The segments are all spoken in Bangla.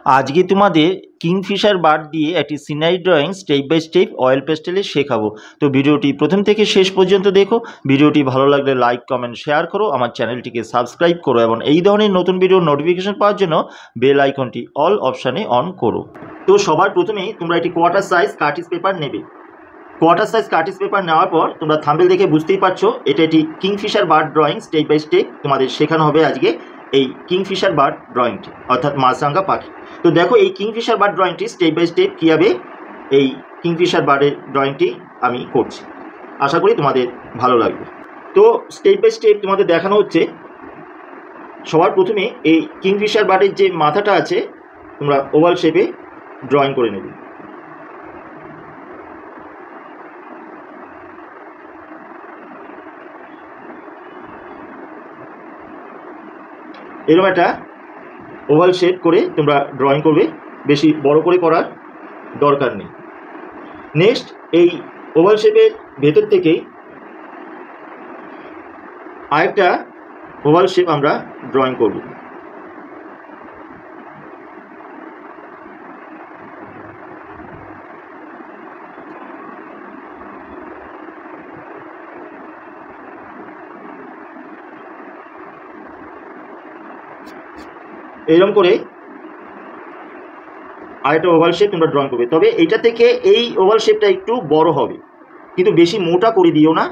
আজকে তোমাদের কিংফিশার বার্ড দিয়ে একটি scenery drawing step by step oil পেস্টেলে শেখাবো। তো ভিডিওটি প্রথম থেকে শেষ পর্যন্ত দেখো। ভিডিওটি ভালো লাগলে লাইক কমেন্ট শেয়ার করো, আমার চ্যানেলটিকে সাবস্ক্রাইব করো এবং এই ধরনের নতুন ভিডিওর নোটিফিকেশন পাওয়ার জন্য বেল আইকনটি অল অপশানে অন করো। তো সবার প্রথমেই তোমরা একটি কোয়ার্টার সাইজ কার্টিজ পেপার নেবে। কোয়ার্টার সাইজ কার্টিজ পেপার নেওয়ার পর তোমরা থাম্বনেল দেখে বুঝতেই পারছো এটা একটি kingfisher bird drawing step by step তোমাদের শেখানো হবে আজকে এই কিংফিশার বার্ড ড্রয়িংটি, অর্থাৎ মাছরাঙা পাখি। তো দেখো এই কিংফিশার বার্ড ড্রয়িংটি স্টেপ বাই স্টেপ কীভাবে এই কিংফিশার বার্ডের ড্রয়িংটি আমি করছি, আশা করি তোমাদের ভালো লাগবে। তো স্টেপ বাই স্টেপ তোমাদের দেখানো হচ্ছে। সবার প্রথমে এই কিংফিশার বার্ডের যে মাথাটা আছে তোমরা ওভাল শেপে ড্রয়িং করে নেবে। এরকম একটা ওভাল শেপ করে তোমরা ড্রয়িং করবে, বেশি বড় করে করার দরকার নেই। নেক্সট এই ওভাল শেপের ভেতর থেকেই আরেকটা ওভাল শেপ আমরা ড্রয়িং করব। এইরকম করে আরেকটা ওভাল শেপ তোমরা ড্রয়িং করবে, তবে এইটা থেকে এই ওভাল শেপটা একটু বড় হবে, কিন্তু বেশি মোটা করে দিও না,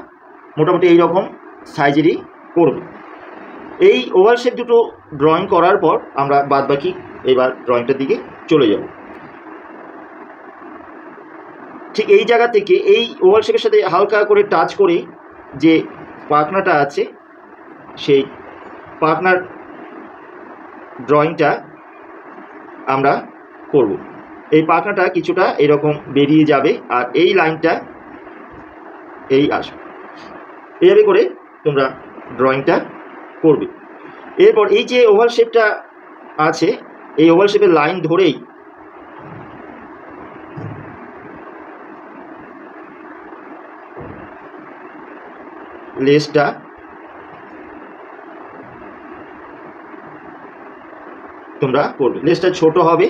মোটামুটি এইরকম সাইজেরই করবে। এই ওভাল শেপ দুটো ড্রয়িং করার পর আমরা বাদবাকি এবার ড্রয়িংটার দিকে চলে যাব। ঠিক এই জায়গা থেকে এই ওভাল শেপের সাথে হালকা করে টাচ করে যে পাখনাটা আছে সেই পাখনার ড্রয়িংটা আমরা করব। এই পাখনাটা কিছুটা এরকম বেরিয়ে যাবে আর এই লাইনটা এই আসবে, এইভাবে করে তোমরা ড্রয়িংটা করবে। এরপর এই যে ওভাল শেপটা আছে এই ওভাল শেপের লাইন ধরেই লেজটা তোমরা করবে। লেজটা ছোট হবে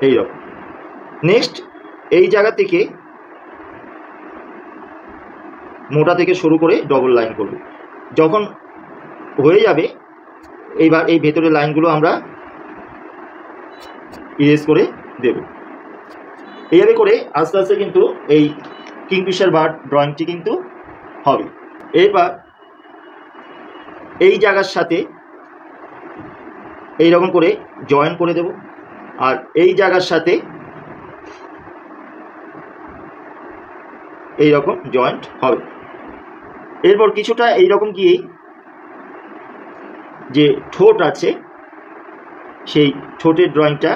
এইরকম। নেক্সট এই জায়গা থেকে মোটা থেকে শুরু করে ডবল লাইন করবে। যখন হয়ে যাবে এইবার এই ভেতরের লাইনগুলো আমরা ইরেজ করে দেব। এইভাবে করে আস্তে আস্তে কিন্তু এই কিংফিশার বার্ড ড্রয়িংটি কিন্তু হবে। এবার এই জায়গার সাথে এই রকম করে জয়েন করে দেব আর এই জায়গার সাথে এই রকম জয়েন্ট হবে। এরপর কিছুটা এই রকম গিয়ে যে ঠোঁট আছে সেই ঠোঁটের ড্রয়িংটা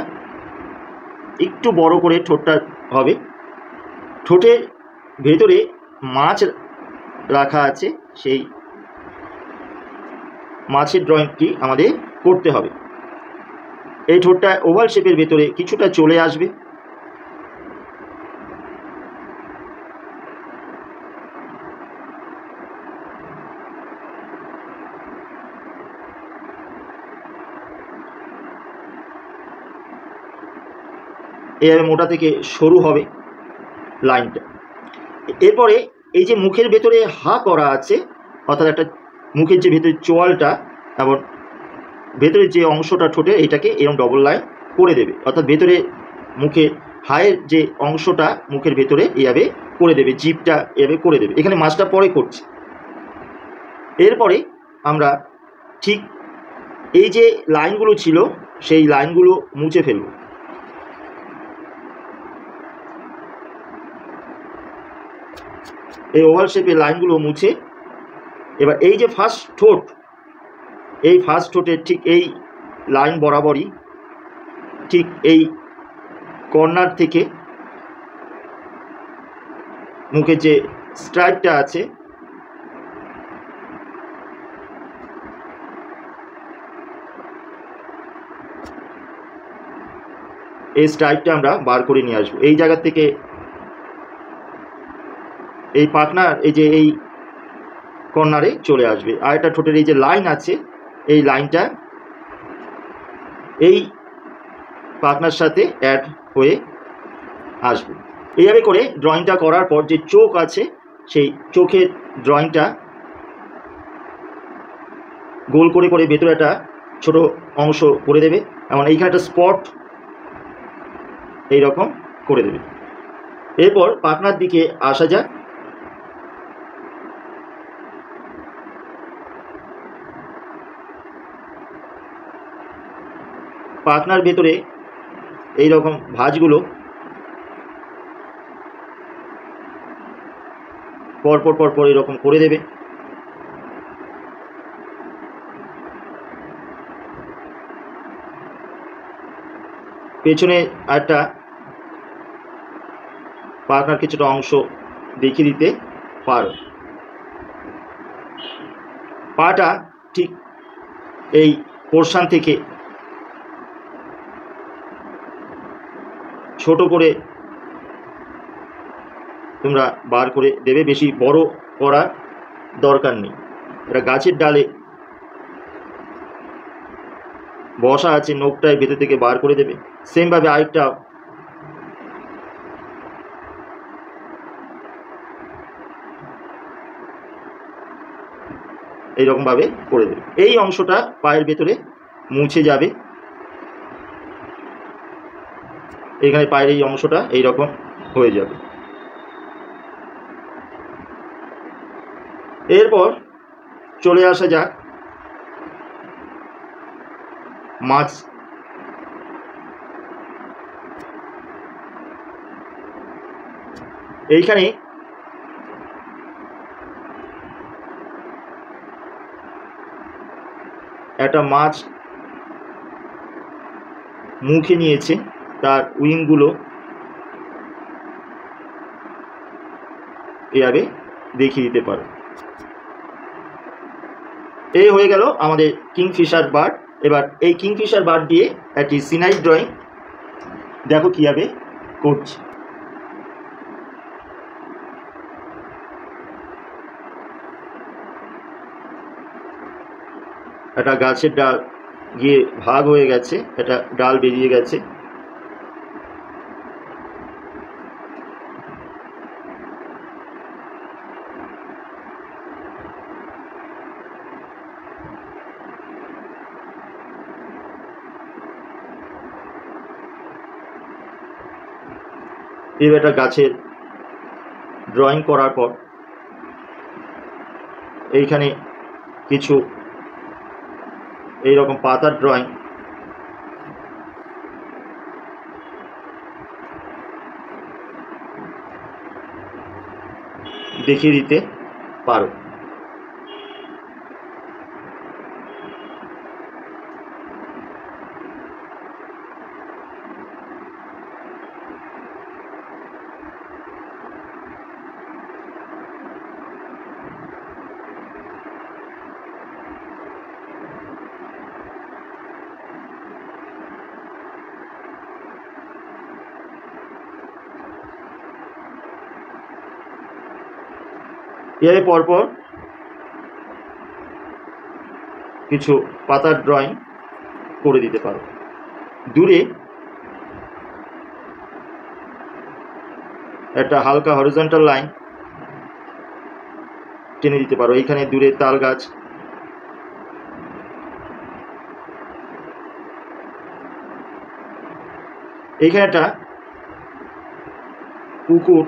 একটু বড় করে ঠোঁটটা হবে। ঠোঁটের ভেতরে মাছ রাখা আছে, সেই মাছের ড্রয়িংটি আমাদের করতে হবে। এই ঠোঁটটা ওভাল শেপের ভেতরে কিছুটা চলে আসবে। এভাবে মোটা থেকে সরু হবে লাইনটা। এরপরে এই যে মুখের ভেতরে হা করা আছে, অর্থাৎ একটা মুখের যে ভেতরে চোয়ালটা এবং ভেতরের যে অংশটা ঠোঁটে এটাকে এরকম ডবল লাইন করে দেবে, অর্থাৎ ভেতরে মুখে হায়ের যে অংশটা মুখের ভেতরে এইভাবে করে দেবে, জিভটা এভাবে করে দেবে। এখানে মাছটা পরে করছি। এরপরে আমরা ঠিক এই যে লাইনগুলো ছিল সেই লাইনগুলো মুছে ফেলব। এই ওভাল শেপের লাইনগুলো মুছে এবার এই যে ফার্স্ট ঠোঁট, এই ফার্স্ট ঠোঁটের ঠিক এই লাইন বরাবরই ঠিক এই কর্নার থেকে মুখের যে স্ট্রাইপটা আছে এই স্ট্রাইপটা আমরা বার করে নিয়ে আসবো। এই জায়গা থেকে এই পাখনার এই যে এই কর্নারে চলে আসবে। আর একটা ঠোঁটের এই যে লাইন আছে এই লাইনটা এই পাখনার সাথে অ্যাড হয়ে আসবে। এইভাবে করে ড্রয়িংটা করার পর যে চোখ আছে সেই চোখের ড্রয়িংটা গোল করে করে ভেতরে একটা ছোট অংশ করে দেবে, এমন এইখানে একটা স্পট এইরকম করে দেবে। এরপর পাখনার দিকে আসা যাক। পাখনার ভেতরে এইরকম ভাঁজগুলো পরপর পরপর এরকম করে দেবে। পেছনে একটা পাখনার কিছুটা অংশ দেখিয়ে দিতে পারো। পাটা ঠিক এই পোর্শন থেকে ছোট করে তোমরা বার করে দেবে, বেশি বড় করার দরকার নেই। এটা গাছের ডালে বসা আছে, নখটায় ভেতর থেকে বার করে দেবে। সেমভাবে আরেকটা এইরকমভাবে করে দেবে। এই অংশটা পায়ের ভেতরে মুছে যাবে। এখানে পায়ের এই অংশটা এইরকম হয়ে যাবে। এরপর চলে আসা যাক মাছ। এইখানে একটা মাছ মুখে নিয়েছে, তার উইংগুলো এভাবে দেখিয়ে দিতে পারো। এই হয়ে গেল আমাদের কিংফিশার বার্ড। এবার এই কিংফিশার বার্ড দিয়ে একটি সিনারি ড্রয়িং দেখো কীভাবে করছি। একটা গাছের ডাল গিয়ে ভাগ হয়ে গেছে, একটা ডাল বেরিয়ে গেছে। এবার একটা গাছের ড্রয়িং করার পর এইখানে কিছু এইরকম পাতার ড্রয়িং দেখিয়ে দিতে পারো। এর পরপর কিছু পাতার ড্রয়িং করে দিতে পারো। দূরে একটা হালকা হরিজন্টাল লাইন টেনে দিতে পারো। এইখানে দূরে তাল গাছ, এইখানে একটা পুকুর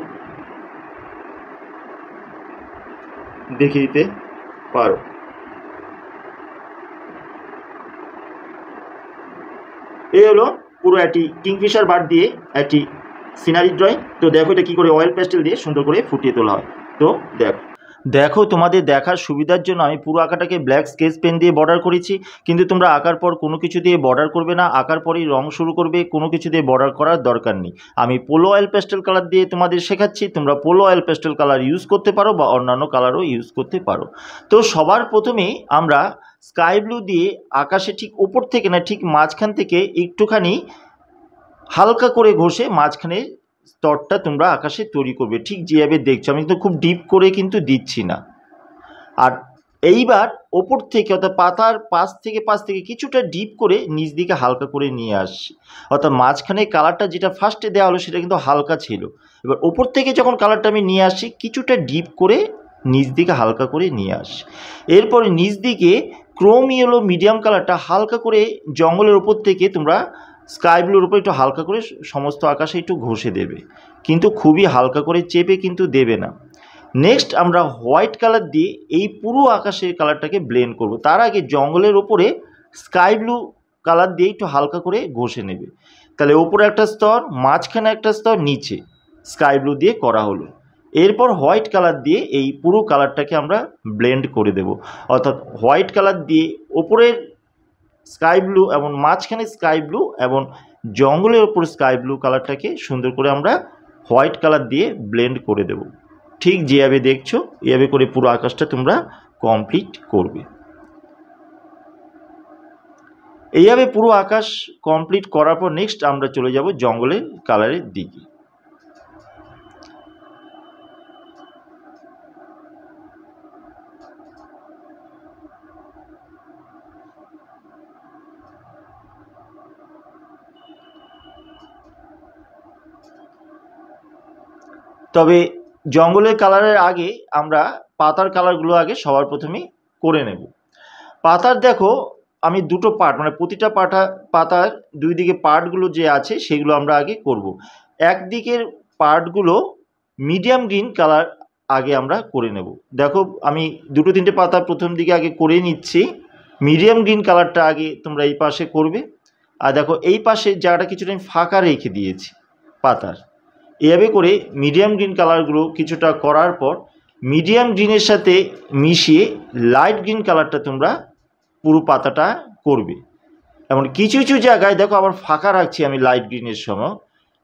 দেখিয়ে দিতে পারো। এই হলো পুরো একটি কিংফিশার বার্ড দিয়ে একটি সিনারি ড্রয়িং। তো দেখো এটা কী করে অয়েল পেস্টেল দিয়ে সুন্দর করে ফুটিয়ে তোলা হয়। তো দেখো তোমাদের দেখার সুবিধার জন্য আমি পুরো আঁকাটাকে ব্ল্যাক স্কেচ পেন দিয়ে বর্ডার করেছি, কিন্তু তোমরা আঁকার পর কোনো কিছু দিয়ে বর্ডার করবে না, আঁকার পরেই রং শুরু করবে, কোনো কিছু দিয়ে বর্ডার করার দরকার নেই। আমি পোলো অয়েল পেস্টেল কালার দিয়ে তোমাদের শেখাচ্ছি, তোমরা polo oil pastel colour use করতে পারো বা অন্যান্য কালারও ইউজ করতে পারো। তো সবার প্রথমেই আমরা স্কাই ব্লু দিয়ে আকাশে ঠিক ওপর থেকে না, ঠিক মাঝখান থেকে একটুখানি হালকা করে ঘষে মাঝখানে স্তরটা তোমরা আকাশে তৈরি করবে, ঠিক যেভাবে দেখছো। আমি কিন্তু খুব ডিপ করে কিন্তু দিচ্ছি না। আর এইবার ওপর থেকে অর্থাৎ পাতার পাশ থেকে কিছুটা ডিপ করে নিচ দিকে হালকা করে নিয়ে আসছি। অর্থাৎ মাঝখানে কালারটা যেটা ফার্স্টে দেওয়া হলো সেটা কিন্তু হালকা ছিল। এবার ওপর থেকে যখন কালারটা আমি নিয়ে আসি কিছুটা ডিপ করে নিচ দিকে হালকা করে নিয়ে আসি। এরপরে নিচ দিকে ক্রোম ইয়েলো মিডিয়াম কালারটা হালকা করে জঙ্গলের ওপর থেকে তোমরা স্কাই ব্লুর উপর একটু হালকা করে সমস্ত আকাশে একটু ঘষে দেবে, কিন্তু খুবই হালকা করে চেপে কিন্তু দেবে না। নেক্সট আমরা হোয়াইট কালার দিয়ে এই পুরো আকাশের কালারটাকে ব্লেন্ড করব। তার আগে জঙ্গলের ওপরে স্কাই ব্লু কালার দিয়ে একটু হালকা করে ঘষে নেবে। তাহলে ওপরে একটা স্তর, মাঝখানে একটা স্তর, নিচে স্কাই ব্লু দিয়ে করা হলো। এরপর হোয়াইট কালার দিয়ে এই পুরো কালারটাকে আমরা ব্লেন্ড করে দেব। অর্থাৎ হোয়াইট কালার দিয়ে ওপরের স্কাই ব্লু এবং মাঝখানে স্কাই ব্লু এবং জঙ্গলের ওপর স্কাই ব্লু কালারটাকে সুন্দর করে আমরা হোয়াইট কালার দিয়ে ব্লেন্ড করে দেব। ঠিক যেভাবে দেখছো এভাবে করে পুরো আকাশটা তোমরা কমপ্লিট করবে। এইভাবে পুরো আকাশ কমপ্লিট করার পর নেক্সট আমরা চলে যাব জঙ্গলের কালারের দিকে। তবে জঙ্গলের কালারের আগে আমরা পাতার কালারগুলো আগে সবার প্রথমেই করে নেব। পাতার দেখো আমি দুটো পার্ট, মানে প্রতিটা পাতার দুই দিকে পার্টগুলো যে আছে সেগুলো আমরা আগে করব। একদিকের পার্টগুলো মিডিয়াম গ্রিন কালার আগে আমরা করে নেব। দেখো আমি দুটো তিনটে পাতা প্রথম দিকে আগে করে নিচ্ছি। মিডিয়াম গ্রিন কালারটা আগে তোমরা এই পাশে করবে। আর দেখো এই পাশে জায়গাটা কিছুটা আমি ফাঁকা রেখে দিয়েছি পাতার। এভাবে করে মিডিয়াম গ্রিন কালারগুলো কিছুটা করার পর মিডিয়াম গ্রিনের সাথে মিশিয়ে লাইট গ্রিন কালারটা তোমরা পুরো পাতাটা করবে। এমন কিছু কিছু জায়গায় দেখো আবার ফাঁকা রাখছি আমি লাইট গ্রিনের সময়,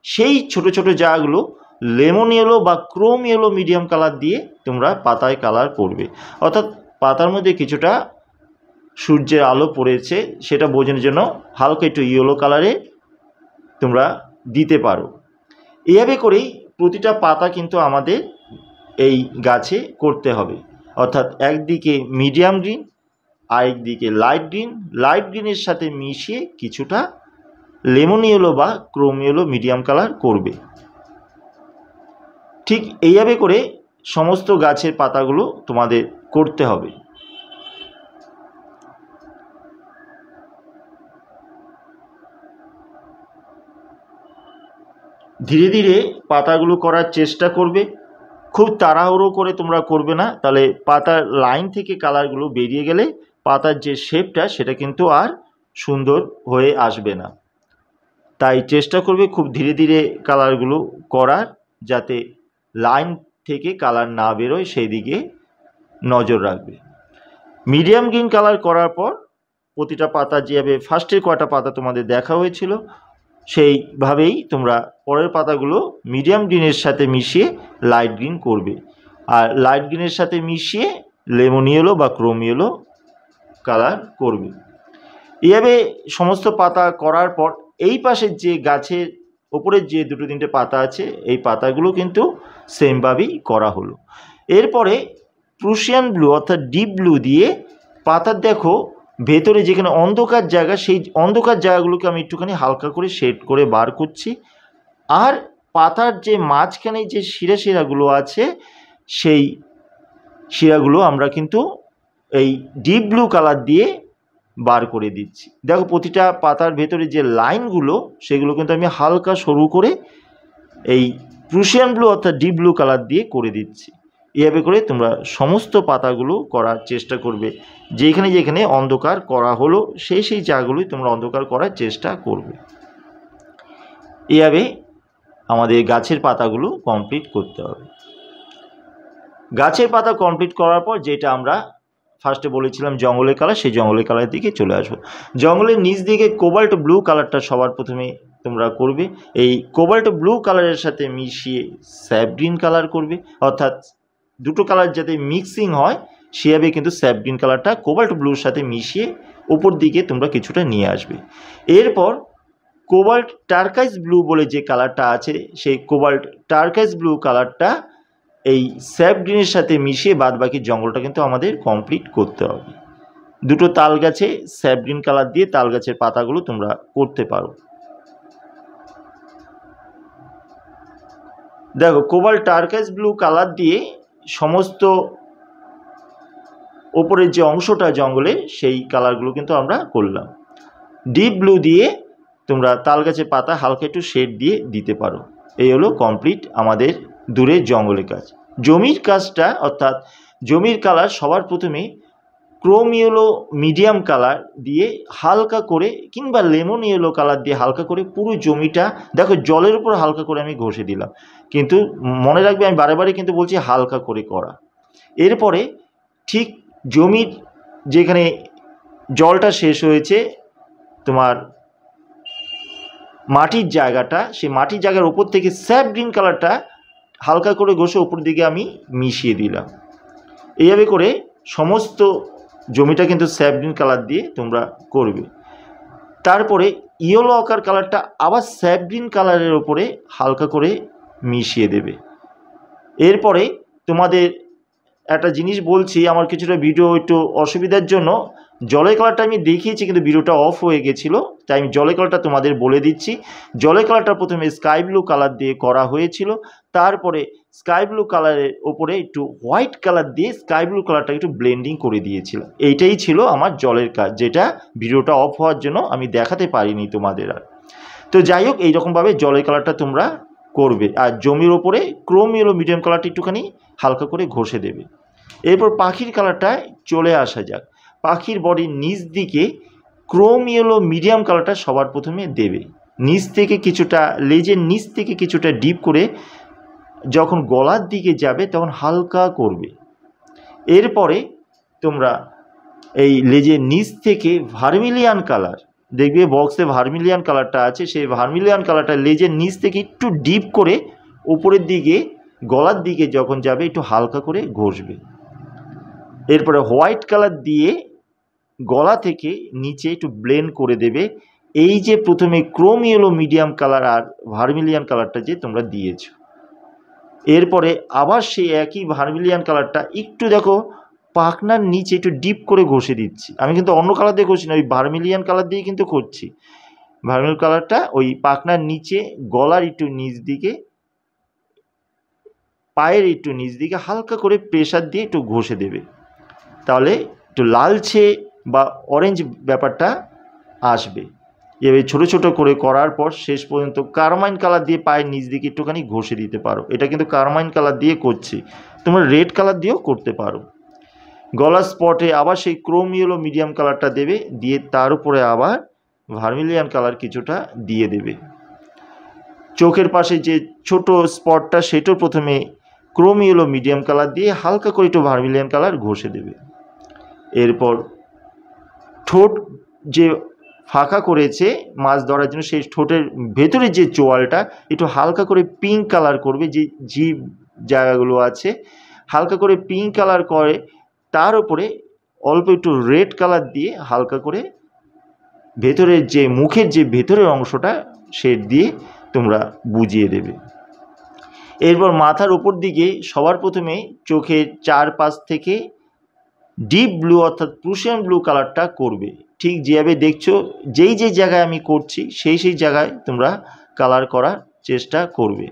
সেই ছোট ছোট জায়গাগুলো লেমন ইয়েলো বা ক্রোম ইয়েলো মিডিয়াম কালার দিয়ে তোমরা পাতায় কালার করবে। অর্থাৎ পাতার মধ্যে কিছুটা সূর্যের আলো পড়েছে সেটা বোঝানোর জন্য হালকা একটু ইয়েলো কালারে তোমরা দিতে পারো। এভাবে করেই প্রতিটা পাতা কিন্তু আমাদের এই গাছে করতে হবে। অর্থাৎ একদিকে মিডিয়াম গ্রিন, আরেকদিকে লাইট গ্রিন, লাইট গ্রিনের সাথে মিশিয়ে কিছুটা লেমন ইয়েলো বা ক্রোম ইয়েলো মিডিয়াম কালার করবে। ঠিক এইভাবে করে সমস্ত গাছের পাতাগুলো তোমাদের করতে হবে। ধীরে ধীরে পাতাগুলো করার চেষ্টা করবে, খুব তাড়াহুড়ো করে তোমরা করবে না, তাহলে পাতার লাইন থেকে কালারগুলো বেরিয়ে গেলে পাতার যে শেপটা সেটা কিন্তু আর সুন্দর হয়ে আসবে না। তাই চেষ্টা করবে খুব ধীরে ধীরে কালারগুলো করার, যাতে লাইন থেকে কালার না বেরোয় সেই দিকে নজর রাখবে। মিডিয়াম গ্রিন কালার করার পর প্রতিটা পাতা যেভাবে ফার্স্টের কয়টা পাতা তোমাদের দেখা হয়েছিল সেইভাবেই তোমরা পরের পাতাগুলো মিডিয়াম গ্রিনের সাথে মিশিয়ে লাইট গ্রিন করবে। আর লাইট গ্রিনের সাথে মিশিয়ে লেমন ইয়েলো বা ক্রোম ইয়েলো কালার করবে। এভাবে সমস্ত পাতা করার পর এই পাশের যে গাছের ওপরের যে দুটো তিনটে পাতা আছে এই পাতাগুলো কিন্তু সেমভাবেই করা হলো। এরপরে প্রুশিয়ান ব্লু অর্থাৎ ডিপ ব্লু দিয়ে পাতার দেখো ভেতরে যেখানে অন্ধকার জায়গা সেই অন্ধকার জায়গাগুলোকে আমি একটুখানি হালকা করে শেড করে বার করছি। আর পাতার যে মাঝখানে যে শিরাগুলো আছে সেই শিরাগুলো আমরা কিন্তু এই ডিপ ব্লু কালার দিয়ে বার করে দিচ্ছি। দেখো প্রতিটা পাতার ভেতরে যে লাইনগুলো সেগুলো কিন্তু আমি হালকা সরু করে এই প্রুশিয়ান ব্লু অর্থাৎ ডিপ ব্লু কালার দিয়ে করে দিচ্ছি। এভাবে করে তোমরা সমস্ত পাতাগুলো করার চেষ্টা করবে। যেখানে যেখানে অন্ধকার করা হলো সেই জায়গাগুলোই তোমরা অন্ধকার করার চেষ্টা করবে। এভাবে আমাদের গাছের পাতাগুলো কমপ্লিট করতে হবে। গাছের পাতা কমপ্লিট করার পর যেটা আমরা ফার্স্টে বলেছিলাম জঙ্গলের কালার, সেই জঙ্গলের কালারের দিকে চলে আসবো। জঙ্গলের নিচ দিকে কোবাল্ট ব্লু কালারটা সবার প্রথমে তোমরা করবে। এই কোবাল্ট ব্লু কালারের সাথে মিশিয়ে স্যাপ গ্রিন কালার করবে। অর্থাৎ দুটো কালার যাতে মিক্সিং হয় সেভাবে কিন্তু স্যাপ গ্রিন কালারটা কোবাল্ট ব্লুর সাথে মিশিয়ে উপর দিকে তোমরা কিছুটা নিয়ে আসবে। এরপর কোবাল্ট টার্কাইজ ব্লু বলে যে কালারটা আছে সেই কোবাল্ট টার্কাইজ ব্লু কালারটা এই স্যাপ গ্রিনের সাথে মিশিয়ে বাদ বাকি জঙ্গলটা কিন্তু আমাদের কমপ্লিট করতে হবে। দুটো তাল গাছে স্যাপ গ্রিন কালার দিয়ে তাল গাছের পাতাগুলো তোমরা করতে পারো। দেখো কোবাল্ট টার্কাস ব্লু কালার দিয়ে সমস্ত ওপরের যে অংশটা জঙ্গলে সেই কালারগুলো কিন্তু আমরা করলাম। ডিপ ব্লু দিয়ে তোমরা তাল গাছের পাতা হালকা একটু শেড দিয়ে দিতে পারো। এই হলো কমপ্লিট আমাদের দূরের জঙ্গলের কাজ। জমির কাজটা অর্থাৎ জমির কালার সবার প্রথমে ক্রোম ইয়েলো মিডিয়াম কালার দিয়ে হালকা করে কিংবা লেমন ইয়েলো কালার দিয়ে হালকা করে পুরো জমিটা, দেখো জলের উপর হালকা করে আমি ঘষে দিলাম, কিন্তু মনে রাখবে আমি বারে বারে কিন্তু বলছি হালকা করে করা। এরপরে ঠিক জমির যেখানে জলটা শেষ হয়েছে তোমার মাটির জায়গাটা, সেই মাটির জায়গার উপর থেকে স্যাপ গ্রিন কালারটা হালকা করে ঘষে উপর দিকে আমি মিশিয়ে দিলাম। এইভাবে করে সমস্ত জমিটা কিন্তু স্যাপ গ্রিন কালার দিয়ে তোমরা করবে। তারপরে ইয়েলো আকার কালারটা আবার স্যাপ গ্রিন কালারের ওপরে হালকা করে মিশিয়ে দেবে। এরপরে তোমাদের একটা জিনিস বলছি, আমার কিছুটা ভিডিও একটু অসুবিধার জন্য জলের কালারটা আমি দেখিয়েছি কিন্তু ভিডিওটা অফ হয়ে গেছিলো, তাই আমি জলের কালারটা তোমাদের বলে দিচ্ছি। জলের কালারটা প্রথমে স্কাই ব্লু কালার দিয়ে করা হয়েছিল, তারপরে স্কাই ব্লু কালারের ওপরে একটু হোয়াইট কালার দিয়ে স্কাই ব্লু কালারটা একটু ব্লেন্ডিং করে দিয়েছিল। এইটাই ছিল আমার জলের কাজ, যেটা ভিডিওটা অফ হওয়ার জন্য আমি দেখাতে পারিনি তোমাদের আর। তো যাই হোক, এইরকমভাবে জলের কালারটা তোমরা করবে। আর জমির ওপরে ক্রোম ইয়েলো মিডিয়াম কালারটা একটুখানি হালকা করে ঘষে দেবে। এরপর পাখির কালারটায় চলে আসা যাক। পাখির বডির নিচ দিকে ক্রোম ইয়েলো মিডিয়াম কালারটা সবার প্রথমে দেবে। নিচ থেকে কিছুটা, লেজের নিচ থেকে কিছুটা ডিপ করে যখন গলার দিকে যাবে তখন হালকা করবে। এরপরে তোমরা এই লেজের নিচ থেকে ভার্মিলিয়ান কালার, দেখবে বক্সে ভার্মিলিয়ান কালারটা আছে, সেই ভার্মিলিয়ান কালারটা লেজের নিচ থেকে একটু ডিপ করে উপরের দিকে গলার দিকে যখন যাবে একটু হালকা করে ঘষবে। এরপরে হোয়াইট কালার দিয়ে গলা থেকে নিচে একটু ব্লেন্ড করে দেবে। এই যে প্রথমে ক্রোম ইয়েলো মিডিয়াম কালার আর ভার্মিলিয়ান কালারটা যে তোমরা দিয়েছো, এরপরে আবার সেই একই ভার্মিলিয়ান কালারটা একটু দেখো পাখনার নিচে একটু ডিপ করে ঘষে দিচ্ছি। আমি কিন্তু অন্য কালার দিয়ে ঘষি না, ওই ভার্মিলিয়ান কালার দিয়ে কিন্তু করছি। ভার্মিলিয়ান কালারটা ওই পাখনার নিচে, গলার একটু নিচ দিকে, পায়ের একটু নিচ দিকে হালকা করে প্রেসার দিয়ে একটু ঘষে দেবে। তাহলে একটু লালচে বা অরেঞ্জ ব্যাপারটা আসবে। এভাবে ছোটো ছোটো করে করার পর শেষ পর্যন্ত কারমাইন কালার দিয়ে পায়ের নিচ দিকে একটুখানি ঘষে দিতে পারো। এটা কিন্তু কারমাইন কালার দিয়ে করছি, তোমরা রেড কালার দিয়েও করতে পারো। গলার স্পটে আবার সেই ক্রোম ইয়েলো মিডিয়াম কালারটা দেবে, দিয়ে তার উপরে আবার ভার্মিলিয়ান কালার কিছুটা দিয়ে দেবে। চোখের পাশে যে ছোট স্পটটা সেটাও প্রথমে ক্রোম ইয়েলো মিডিয়াম কালার দিয়ে হালকা করে একটু ভার্মিলিয়ান কালার ঘষে দেবে। এরপর ঠোঁট যে ফাঁকা করেছে মাছ ধরার জন্য, সেই ঠোঁটের ভেতরে যে চোয়ালটা একটু হালকা করে পিঙ্ক কালার করবে। যে জিভ জায়গাগুলো আছে হালকা করে পিঙ্ক কালার করে, তার উপরে অল্প একটু রেড কালার দিয়ে হালকা করে ভেতরের যে মুখের যে ভেতরের অংশটা শেড দিয়ে তোমরা বুঝিয়ে দেবে। এরপর মাথার উপর দিকে সবার প্রথমে চোখের চারপাশ থেকে ডিপ ব্লু অর্থাৎ প্রুশিয়ান ব্লু কালারটা করবে। ঠিক যেভাবে দেখছো, যেই যে জায়গায় আমি করছি সেই সেই জায়গায় তোমরা কালার করার চেষ্টা করবে।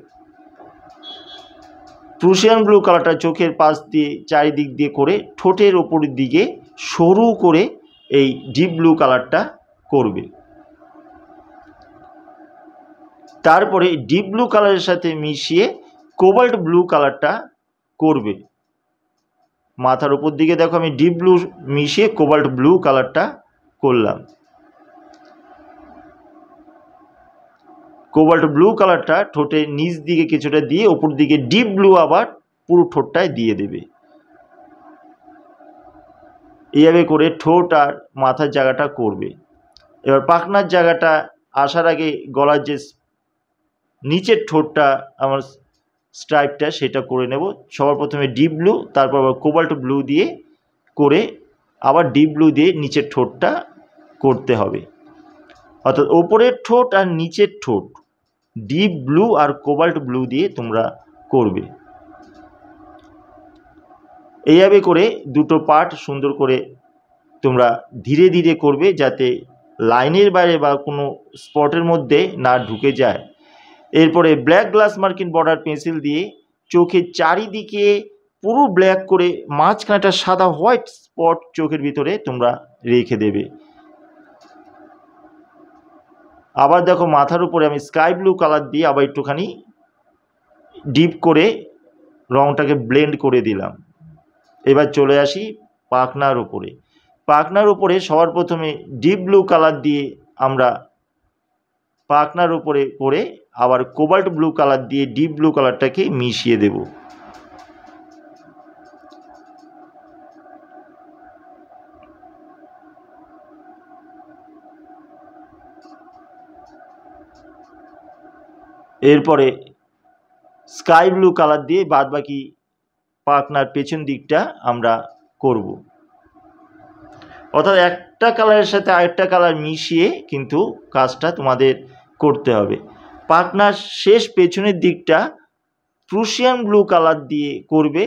প্রুশিয়ান ব্লু কালারটা চোখের পাশ দিয়ে চারিদিক দিয়ে করে ঠোঁটের ওপরের দিকে সরু করে এই ডিপ ব্লু কালারটা করবে। তারপরে ডিপ ব্লু কালারের সাথে মিশিয়ে কোবাল্ট ব্লু কালারটা করবে। মাথার উপর দিকে দেখো আমি ডিপ ব্লু মিশিয়ে কোবাল্ট ব্লু কালারটা করলাম। কোবাল্ট ব্লু কালারটা ঠোঁটের নিচ দিকে কিছুটা দিয়ে ওপর দিকে ডিপ ব্লু আবার পুরো ঠোঁটটায় দিয়ে দেবে। এইভাবে করে ঠোঁট আর মাথার জায়গাটা করবে। এবার পাখনার জায়গাটা আসার আগে গলার যে নিচের ঠোঁটটা আমার স্ট্রাইপটা সেটা করে নেব। সবার প্রথমে ডিপ ব্লু, তারপর আবার কোবাল্ট ব্লু দিয়ে করে আবার ডিপ ব্লু দিয়ে নিচের ঠোঁটটা করতে হবে। অর্থাৎ ওপরের ঠোঁট আর নিচের ঠোঁট ডিপ ব্লু আর কোবাল্ট ব্লু দিয়ে তোমরা করবে। এইভাবে করে দুটো পার্ট সুন্দর করে তোমরা ধীরে ধীরে করবে, যাতে লাইনের বাইরে বা কোনো স্পটের মধ্যে না ঢুকে যায়। এরপরে ব্ল্যাক গ্লাস মার্কিন বর্ডার পেন্সিল দিয়ে চোখের চারিদিকে পুরো ব্ল্যাক করে মাঝখানে একটা সাদা হোয়াইট স্পট চোখের ভিতরে তোমরা রেখে দেবে। আবার দেখো মাথার উপরে আমি স্কাই ব্লু কালার দিয়ে আবার একটুখানি ডিপ করে রংটাকে ব্লেন্ড করে দিলাম। এবার চলে আসি পাখনার উপরে। পাখনার উপরে সবার প্রথমে ডিপ ব্লু কালার দিয়ে আমরা পাখনার উপরে করে আবার কোবাল্ট ব্লু কালার দিয়ে ডিপ ব্লু কালারটাকে মিশিয়ে দেব। এরপরে স্কাই ব্লু কালার দিয়ে বাদবাকি পাখনার পেছন দিকটা আমরা করব। অর্থাৎ একটা কালারের সাথে আরেকটা কালার মিশিয়ে কিন্তু কাজটা তোমাদের করতে হবে। পাখনার শেষ পেছনের দিকটা প্রুশিয়ান ব্লু কালার দিয়ে করবে।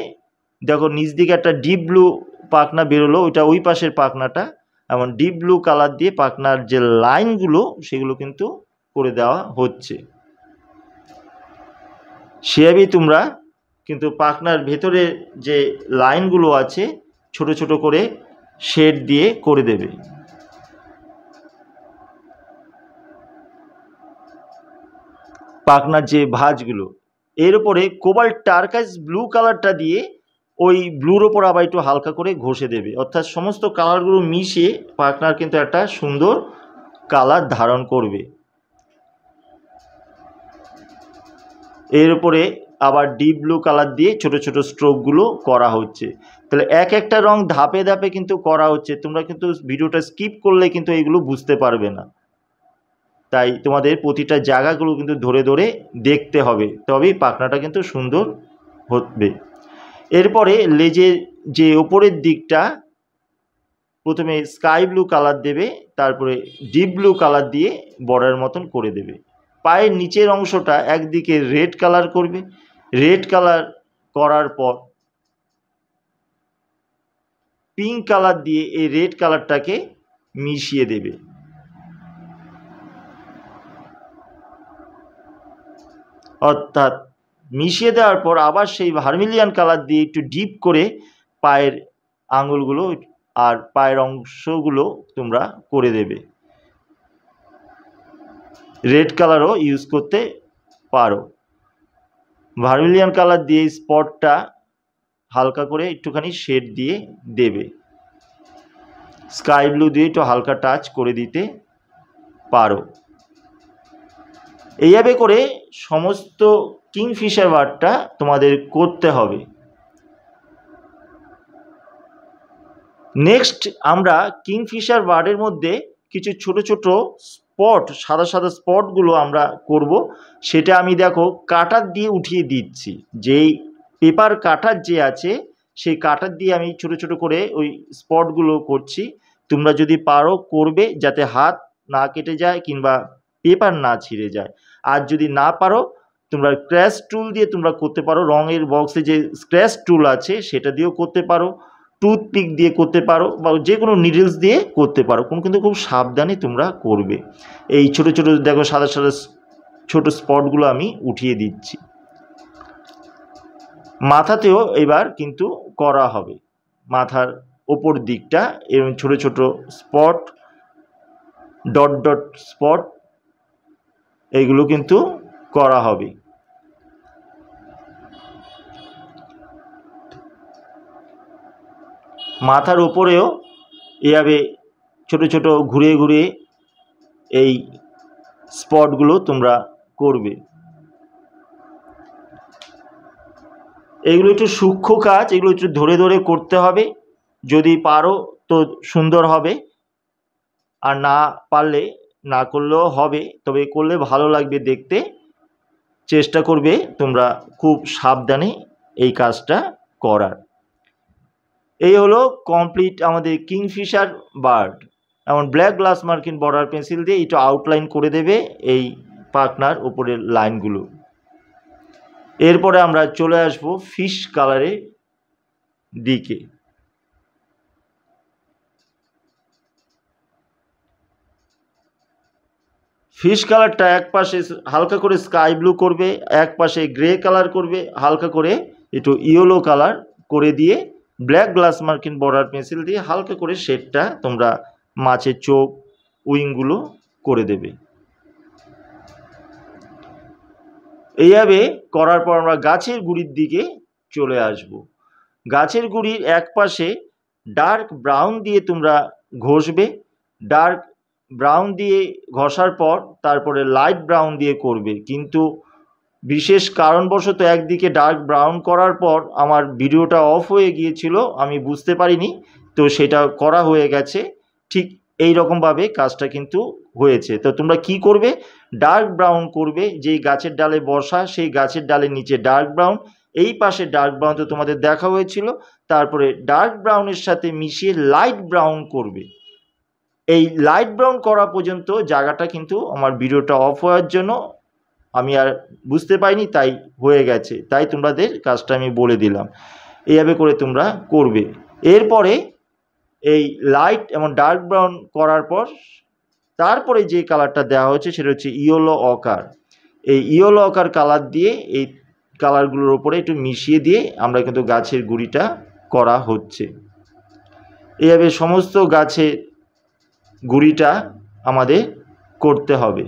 দেখো নিচ দিকে একটা ডিপ ব্লু পাখনা বেরোলো, ওইটা ওই পাশের পাখনাটা, এমন ডিপ ব্লু কালার দিয়ে পাখনার যে লাইনগুলো সেগুলো কিন্তু করে দেওয়া হচ্ছে। সেভাবেই তোমরা কিন্তু পাখনার ভেতরে যে লাইনগুলো আছে ছোট ছোট করে শেড দিয়ে করে দেবে। পাখনার যে ভাঁজগুলো এর উপরে কোবাল্ট টার্কাইজ ব্লু কালারটা দিয়ে ওই ব্লুর ওপর আবার একটু হালকা করে ঘষে দেবে। অর্থাৎ সমস্ত কালারগুলো মিশিয়ে পাখনার কিন্তু একটা সুন্দর কালার ধারণ করবে। এর উপরে আবার ডিপ ব্লু কালার দিয়ে ছোট ছোট স্ট্রোকগুলো করা হচ্ছে। তাহলে এক একটা রং ধাপে ধাপে কিন্তু করা হচ্ছে, তোমরা কিন্তু ভিডিওটা স্কিপ করলে কিন্তু এগুলো বুঝতে পারবে না। তাই তোমাদের প্রতিটা জায়গাগুলো কিন্তু ধরে ধরে দেখতে হবে, তবেই পাখনাটা কিন্তু সুন্দর হবে। এরপরে লেজের যে ওপরের দিকটা প্রথমে স্কাই ব্লু কালার দেবে, তারপরে ডিপ ব্লু কালার দিয়ে বর্ডার মতন করে দেবে। পায়ের নিচের অংশটা একদিকে রেড কালার করবে, রেড কালার করার পর পিঙ্ক কালার দিয়ে এই রেড কালারটাকে মিশিয়ে দেবে। অর্থাৎ মিশিয়ে দেওয়ার পর আবার সেই ভার্মিলিয়ান কালার দিয়ে একটু ডিপ করে পায়ের আঙুলগুলো আর পায়ের অংশগুলো তোমরা করে দেবে। রেড কালারও ইউজ করতে পারো। ভার্মিলিয়ান কালার দিয়ে স্পটটা হালকা করে একটুখানি শেড দিয়ে দেবে। স্কাই ব্লু দিয়ে একটু হালকা টাচ করে দিতে পারো। এইভাবে করে সমস্ত কিংফিশার বার্ডটা তোমাদের করতে হবে। নেক্সট আমরা কিংফিশার বার্ডের মধ্যে কিছু ছোট ছোট স্পট, সাদা সাদা স্পটগুলো আমরা করব। সেটা আমি দেখো কাটার দিয়ে উঠিয়ে দিচ্ছি। যেই পেপার কাটার যে আছে সেই কাটার দিয়ে আমি ছোট ছোট করে ওই স্পটগুলো করছি। তোমরা যদি পারো করবে, যাতে হাত না কেটে যায় কিংবা পেপার না ছিঁড়ে যায়। আর যদি না পারো তোমরা স্ক্র্যাচ টুল দিয়ে তোমরা করতে পারো। রঙের বক্সে যে স্ক্র্যাচ টুল আছে সেটা দিয়েও করতে পারো, টুথপিক দিয়ে করতে পারো, বা যে কোনো নিডলস দিয়ে করতে পারো। কিন্তু খুব সাবধানে তোমরা করবে। এই ছোট ছোট দেখো সাদা সাদা ছোট স্পটগুলো আমি উঠিয়ে দিচ্ছি। মাথাতেও এবার কিন্তু করা হবে। মাথার ওপর দিকটা এরকম ছোট ছোট স্পট, ডট ডট স্পট, এইগুলো কিন্তু করা হবে। মাথার ওপরেও এভাবে ছোট ছোট ঘুরে ঘুরে এই স্পটগুলো তোমরা করবে। এগুলো একটু সূক্ষ্ম কাজ, এগুলো একটু ধরে ধরে করতে হবে। যদি পারো তো সুন্দর হবে, আর না পারলে না করলেও হবে, তবে করলে ভালো লাগবে দেখতে। চেষ্টা করবে তোমরা খুব সাবধানে এই কাজটা করার। এই হলো কমপ্লিট আমাদের কিংফিশার বার্ড। এমন ব্ল্যাক গ্লাস মার্কিন বর্ডার পেন্সিল দিয়ে একটু আউটলাইন করে দেবে এই পাখনার উপরের লাইনগুলো। এরপরে আমরা চলে আসব ফিশ কালারে। দিকে। ফিশ কালারটা এক পাশে হালকা করে স্কাই ব্লু করবে, এক পাশে গ্রে কালার করবে, হালকা করে একটু ইয়েলো কালার করে দিয়ে ব্ল্যাক গ্লাস মার্কিন বর্ডার পেন্সিল দিয়ে হালকা করে শেডটা তোমরা মাছের চোখ উইংগুলো করে দেবে। এইভাবে করার পর আমরা গাছের গুড়ির দিকে চলে আসব। গাছের গুড়ির এক পাশে ডার্ক ব্রাউন দিয়ে তোমরা ঘষবে, ডার্ক ব্রাউন দিয়ে ঘষার পর তারপরে লাইট ব্রাউন দিয়ে করবে, কিন্তু বিশেষ কারণবশত একদিকে ডার্ক ব্রাউন করার পর আমার ভিডিওটা অফ হয়ে গিয়েছিল, আমি বুঝতে পারিনি, তো সেটা করা হয়ে গেছে। ঠিক এই রকমভাবে কাজটা কিন্তু হয়েছে। তো তোমরা কি করবে, ডার্ক ব্রাউন করবে, যেই গাছের ডালে বসা সেই গাছের ডালের নিচে ডার্ক ব্রাউন, এই পাশে ডার্ক ব্রাউন তো তোমাদের দেখা হয়েছিল, তারপরে ডার্ক ব্রাউনের সাথে মিশিয়ে লাইট ব্রাউন করবে। এই লাইট ব্রাউন করা পর্যন্ত জায়গাটা কিন্তু আমার ভিডিওটা অফ হওয়ার জন্য আমি আর বুঝতে পাইনি, তাই হয়ে গেছে, তাই তোমাদের কাজটা আমি বলে দিলাম। এইভাবে করে তোমরা করবে। এরপরে এই লাইট এবং ডার্ক ব্রাউন করার পর তারপরে যে কালারটা দেওয়া হচ্ছে সেটা হচ্ছে ইয়েলো অকার। এই ইয়েলো অকার কালার দিয়ে এই কালারগুলোর ওপরে একটু মিশিয়ে দিয়ে আমরা কিন্তু গাছের গুঁড়িটা করা হচ্ছে। এইভাবে সমস্ত গাছের গুঁড়িটা আমাদের করতে হবে।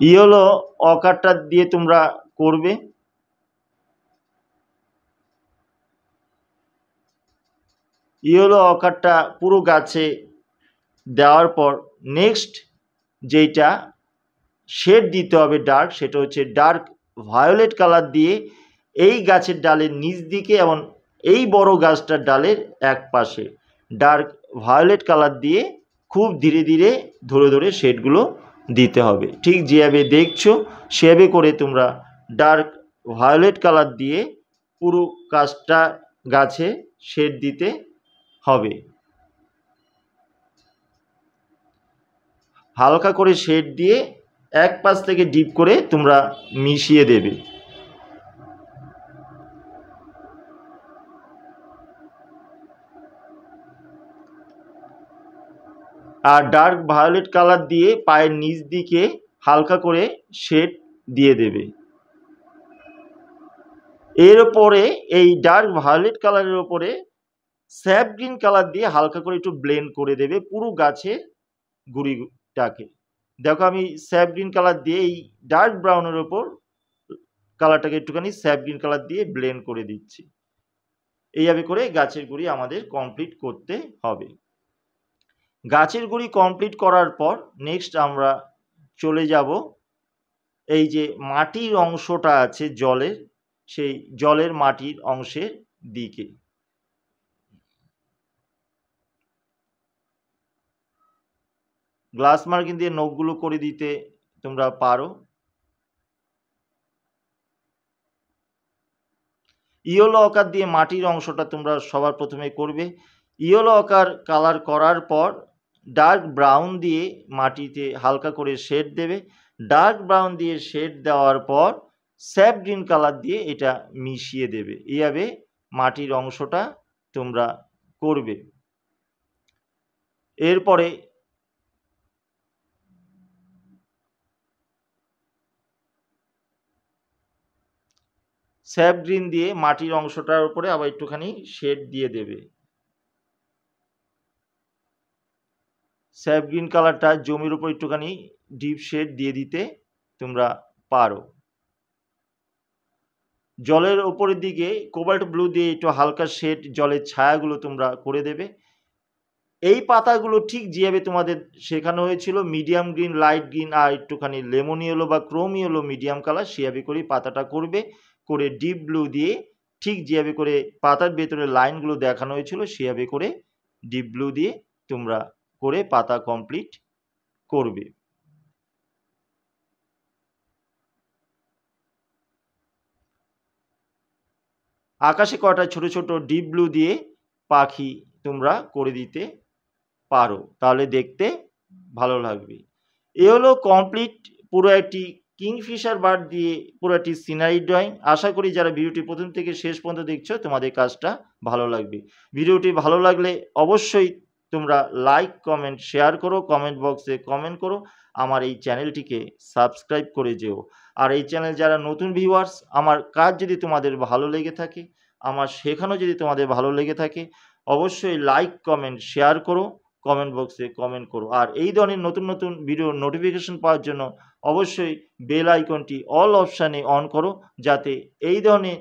ইয়েলো অকারটা দিয়ে তোমরা করবে। ইয়েলো অকারটা পুরো গাছে দেওয়ার পর নেক্সট যেইটা শেড দিতে হবে ডার্ক, সেটা হচ্ছে ডার্ক ভায়োলেট কালার দিয়ে এই গাছের ডালের নিচ দিকে এবং এই বড় গাছটার ডালের এক পাশে ডার্ক ভায়োলেট কালার দিয়ে খুব ধীরে ধীরে ধরে ধরে শেডগুলো দিতে হবে। ঠিক যেভাবে দেখছো সেভাবে করে তোমরা ডার্ক ভায়োলেট কালার দিয়ে পুরো গাছটা গাছে শেড দিতে হবে। হালকা করে শেড দিয়ে এক পাশ থেকে ডিপ করে তোমরা মিশিয়ে দেবে। আর ডার্ক ভায়োলেট কালার দিয়ে পায়ের নিচ দিকে হালকা করে শেড দিয়ে দেবে। এর ওপরে এই ডার্ক ভায়োলেট কালারের ওপরে স্যাপ গ্রিন কালার দিয়ে হালকা করে একটু ব্লেন্ড করে দেবে পুরো গাছের গুঁড়িটাকে। দেখো আমি স্যাপ গ্রিন কালার দিয়ে এই ডার্ক ব্রাউনের ওপর কালারটাকে একটুখানি স্যাপ গ্রিন কালার দিয়ে ব্লেন্ড করে দিচ্ছি। এইভাবে করে গাছের গুঁড়ি আমাদের কমপ্লিট করতে হবে। গাছের গুঁড়ি কমপ্লিট করার পর নেক্সট আমরা চলে যাব এই যে মাটির অংশটা আছে জলের, সেই জলের মাটির অংশের দিকে। গ্লাস মার্কিং দিয়ে নখগুলো করে দিতে তোমরা পারো। ইয়েলো অকার দিয়ে মাটির অংশটা তোমরা সবার প্রথমে করবে। ইয়েলো অকার কালার করার পর ডার্ক ব্রাউন দিয়ে মাটিতে হালকা করে শেড দেবে। ডার্ক ব্রাউন দিয়ে শেড দেওয়ার পর স্যাপ গ্রিন কালার দিয়ে এটা মিশিয়ে দেবে। এইভাবে মাটির অংশটা তোমরা করবে। এরপরে স্যাপ গ্রিন দিয়ে মাটির অংশটার উপরে আবার একটুখানি শেড দিয়ে দেবে। স্যাপ গ্রিন কালারটা জমির উপর একটুখানি ডিপ শেড দিয়ে দিতে তোমরা পারো। জলের ওপরের দিকে কোবাল্ট ব্লু দিয়ে একটু হালকা শেড জলের ছায়াগুলো তোমরা করে দেবে। এই পাতাগুলো ঠিক যেভাবে তোমাদের শেখানো হয়েছিল মিডিয়াম গ্রিন, লাইট গ্রিন আর একটুখানি লেমন ইয়েলো বা ক্রোম ইয়েলো মিডিয়াম কালার, সেভাবে করে পাতাটা করবে। করে ডিপ ব্লু দিয়ে ঠিক যেভাবে করে পাতার ভেতরে লাইনগুলো দেখানো হয়েছিল সেভাবে করে ডিপ ব্লু দিয়ে তোমরা করে পাতা কমপ্লিট করবে। আকাশে কয়টা ছোট ছোট ডিপ ব্লু দিয়ে পাখি তোমরা করে দিতে পারো, তাহলে দেখতে ভালো লাগবে। এ হলো কমপ্লিট পুরো একটি কিংফিশার বার্ড দিয়ে পুরো একটি সিনারি ড্রয়িং। আশা করি যারা ভিডিওটি প্রথম থেকে শেষ পর্যন্ত দেখছো তোমাদের কাজটা ভালো লাগবে। ভিডিওটি ভালো লাগলে অবশ্যই তোমরা লাইক কমেন্ট শেয়ার করো, কমেন্ট বক্সে কমেন্ট করো, আমার এই চ্যানেলটিকে সাবস্ক্রাইব করে যেও। আর এই চ্যানেল যারা নতুন ভিউয়ার্স, আমার কাজ যদি তোমাদের ভালো লেগে থাকে, আমার শেখানো যদি তোমাদের ভালো লেগে থাকে, অবশ্যই লাইক কমেন্ট শেয়ার করো, কমেন্ট বক্সে কমেন্ট করো। আর এই ধরনের নতুন নতুন ভিডিও নোটিফিকেশন পাওয়ার জন্য অবশ্যই বেল আইকনটি অল অপশানে অন করো, যাতে এই ধরনের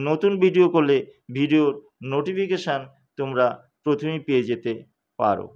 নতুন ভিডিও করলে ভিডিওর নোটিফিকেশান তোমরা প্রথমেই পেয়ে যেতে পারো।